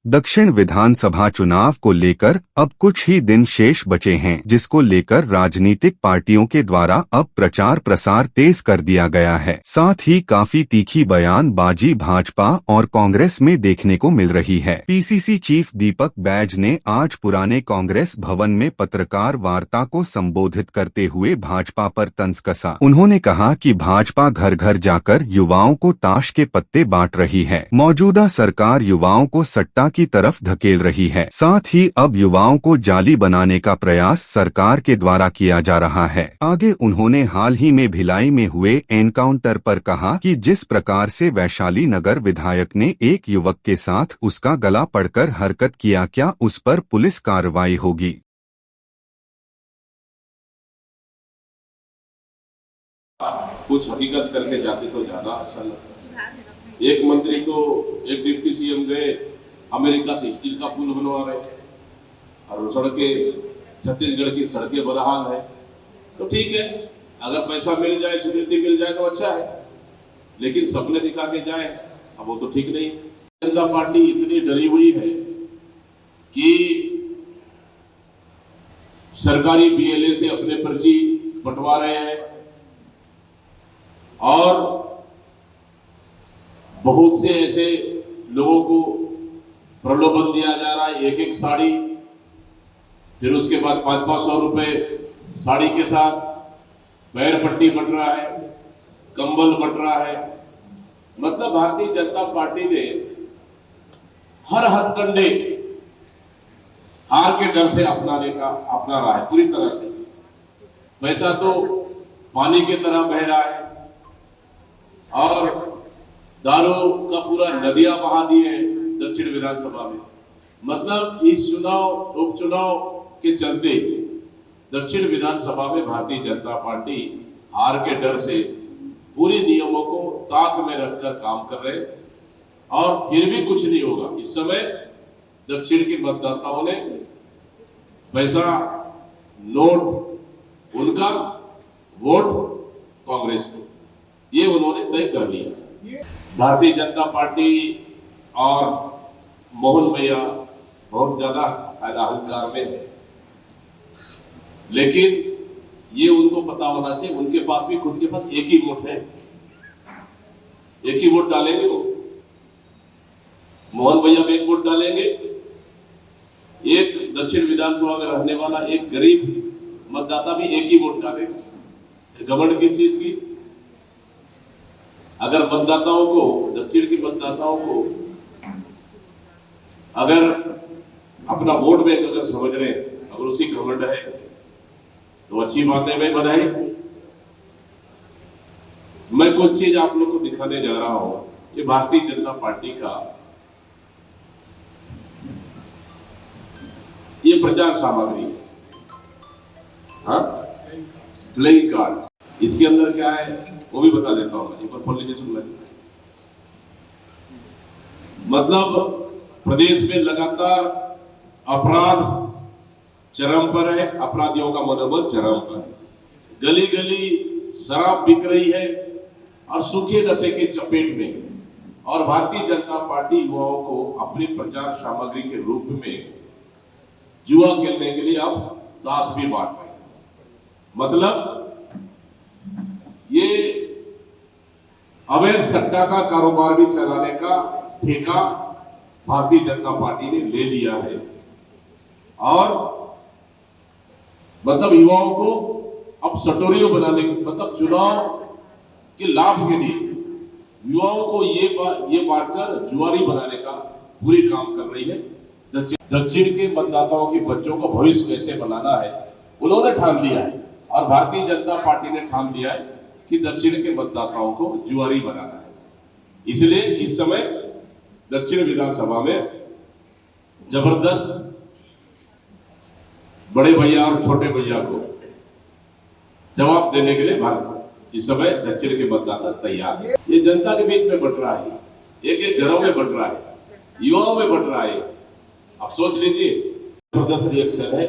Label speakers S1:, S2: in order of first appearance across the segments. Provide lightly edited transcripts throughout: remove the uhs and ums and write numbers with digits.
S1: दक्षिण विधानसभा चुनाव को लेकर अब कुछ ही दिन शेष बचे हैं, जिसको लेकर राजनीतिक पार्टियों के द्वारा अब प्रचार प्रसार तेज कर दिया गया है। साथ ही काफी तीखी बयानबाजी भाजपा और कांग्रेस में देखने को मिल रही है। पीसीसी चीफ दीपक बैज ने आज पुराने कांग्रेस भवन में पत्रकार वार्ता को संबोधित करते हुए भाजपा पर तंज कसा। उन्होंने कहा कि भाजपा घर घर जाकर युवाओं को ताश के पत्ते बांट रही है। मौजूदा सरकार युवाओं को सट्टा की तरफ धकेल रही है। साथ ही अब युवाओं को जाली बनाने का प्रयास सरकार के द्वारा किया जा रहा है। आगे उन्होंने हाल ही में भिलाई में हुए एनकाउंटर पर कहा कि जिस प्रकार से वैशाली नगर विधायक ने एक युवक के साथ उसका गला पकड़कर हरकत किया, क्या उस पर पुलिस कार्रवाई होगी?
S2: कुछ हकीकत करके जाते तो ज्यादा अच्छा लगता। एक मंत्री तो एक डिप्टी सीएम गए अमेरिका से स्टील का पुल बनवा रहे और सड़कें छत्तीसगढ़ की सड़कें बदहाल है। तो ठीक है, अगर पैसा मिल जाए, स्वीकृति मिल जाए तो अच्छा है, लेकिन सपने दिखा के जाए अब वो तो ठीक नहीं। जनता पार्टी इतनी डरी हुई है कि सरकारी बीएलए से अपने पर्ची बंटवा रहे हैं और बहुत से ऐसे लोगों को प्रलोभन दिया जा रहा है। एक एक साड़ी, फिर उसके बाद 500-500 रुपए साड़ी के साथ पैर पट्टी बट रहा है, कंबल बट रहा है। मतलब भारतीय जनता पार्टी ने हर हथकंडे हार के डर से अपना रहा है पूरी तरह से। पैसा तो पानी की तरह बह रहा है और दारू का पूरा नदियां बहा दिए हैं दक्षिण विधानसभा में। मतलब इस उपचुनाव के चलते दक्षिण विधानसभा में भारतीय जनता पार्टी हार के डर से पूरे नियमों को ताक में रखकर काम कर रहे और फिर भी कुछ नहीं होगा। इस समय दक्षिण के मतदाताओं ने पैसा नोट उनका, वोट कांग्रेस को, ये उन्होंने तय कर लिया। भारतीय जनता पार्टी और मोहन भैया बहुत ज्यादा शायद अहंकार में है, लेकिन ये उनको पता होना चाहिए उनके पास भी खुद के पास एक ही वोट है, एक ही वोट डालेंगे वो। मोहन भैया भी एक वोट डालेंगे। एक दक्षिण विधानसभा में रहने वाला एक गरीब मतदाता भी एक ही वोट डालेगा। घमंड किस चीज की? अगर मतदाताओं को, दक्षिण के मतदाताओं को अगर अपना वोट बैंक अगर समझ रहे हैं, अगर उसी घमंड है तो अच्छी बात है, मैं बधाई। मैं कुछ चीज आप लोग को दिखाने जा रहा हूं। ये भारतीय जनता पार्टी का ये प्रचार सामग्री है, हाँ, प्लेइंग कार्ड। इसके अंदर क्या है वो भी बता देता हूं। एक बार खोल लीजिए, सुन लीजिए। मतलब प्रदेश में लगातार अपराध चरम पर है, अपराधियों का मनोबल चरम पर है। गली गली शराब बिक रही है और सूखे नशे के चपेट में, और भारतीय जनता पार्टी युवाओं को अपनी प्रचार सामग्री के रूप में जुआ खेलने के लिए अब ताश भी बांट रहे हैं। मतलब ये अवैध सट्टा का कारोबार भी चलाने का ठेका भारतीय जनता पार्टी ने ले लिया है और मतलब युवाओं को अब सटोरियों बनाने, मतलब चुनाव के लाभ के लिए युवाओं को ये बांटकर जुआरी बनाने का पूरी काम कर रही है। दक्षिण के मतदाताओं के बच्चों को भविष्य कैसे बनाना है उन्होंने ठान लिया है और भारतीय जनता पार्टी ने ठान लिया है कि दक्षिण के मतदाताओं को जुआरी बनाना है। इसलिए इस समय दक्षिण विधानसभा में जबरदस्त बड़े भैया और छोटे भैया को जवाब देने के लिए भारत इस समय दक्षिण के मतदाता तैयार है। ये जनता के बीच में बट रहा है, एक एक घरों में बट रहा है, युवाओं में बट रहा है। आप सोच लीजिए, जबरदस्त रिएक्शन है।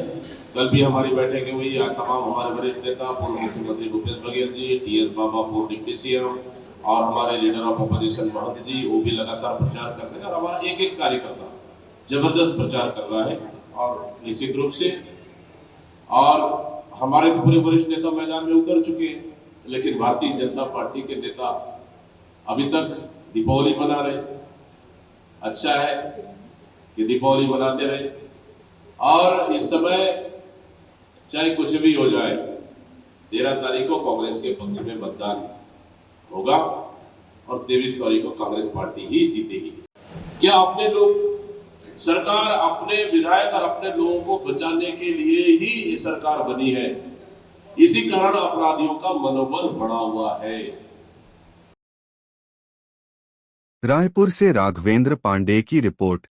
S2: कल भी हमारी बैठकें हुई, यहाँ तमाम हमारे वरिष्ठ नेता, पूर्व मुख्यमंत्री भूपेश बघेल जी, टीएस बाबा पूर्व डिप्टी सीएम और हमारे लीडर ऑफ अपोजिशन महंत जी, वो भी लगातार प्रचार कर रहे हैं और हमारा एक एक कार्यकर्ता जबरदस्त प्रचार कर रहा है और निश्चित रूप से और हमारे तो पूरे वरिष्ठ नेता मैदान में उतर चुके हैं, लेकिन भारतीय जनता पार्टी के नेता अभी तक दीपावली मना रहे। अच्छा है कि दीपावली मनाते रहे और इस समय चाहे कुछ भी हो जाए 13 तारीख को कांग्रेस के पक्ष में मतदान होगा और 23 तारीख को कांग्रेस पार्टी ही जीतेगी। क्या अपने लोग सरकार अपने विधायक और अपने लोगों को बचाने के लिए ही ये सरकार बनी है, इसी कारण अपराधियों का मनोबल बढ़ा हुआ है।
S1: रायपुर से राघवेंद्र पांडे की रिपोर्ट।